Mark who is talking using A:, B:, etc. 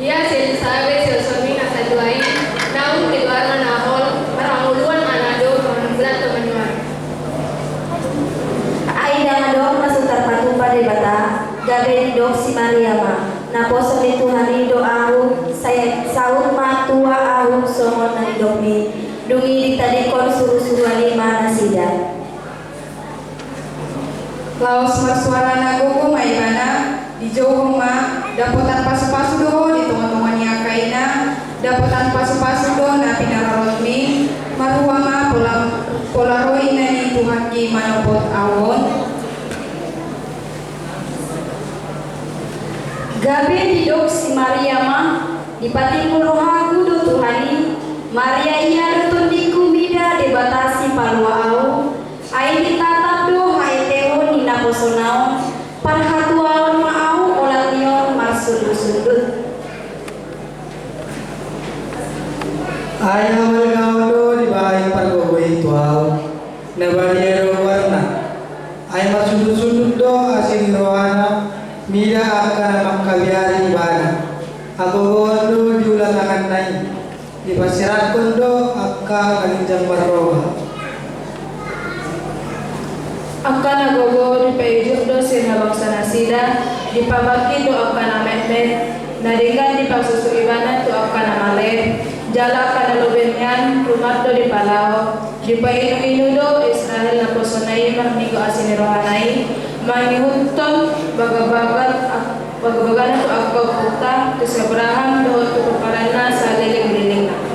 A: Dia sabe sesuami nasa tuai, naun keluar manahol, maramuluan manado, berat teman-teman.
B: Aida ngadok masutar patupa di bata, gabe dok si Mariama, naposo di Tuhan do aku, saya saud matua aku songon na idokmi, dungi ditadikon suruh-suruhan lima nasida.
C: Laos marsuara nagogo maibana di jauh ma dapotan pasu-pasu do di tungan-tungan niya kaina dapotan pasu-pasu do na pinararotmi maruama polaroi na ni Tuhan ki manopot awon.
B: Gabe didok si Maria mah dipati puluhagu do Tuhani Maria iya dutun di kumida dibatasi palua au ai ditatap do hai teho ni naposonao panhatuaon maau olation marsudut-sudut.
D: Ayah malgaudo di bayi pargowei tuau nabariero warna ay masudut-sudut do asing rohana mida akan makabiari bana agogondo diulangan nai di pasirat kondo akka kalinjang barroha
C: Akan nagogo di paijuk do sina bangsa nasida di pabaki do akan nametmet naringan di pasusu ibana tu akan namale jala akan nalubenyan rumah do di palau di painu-inu do Israel na posonai mahnigo asini rohanai mangihuton bagabagan tu akau puta tu Abraham do tu keparana sa liling-liling na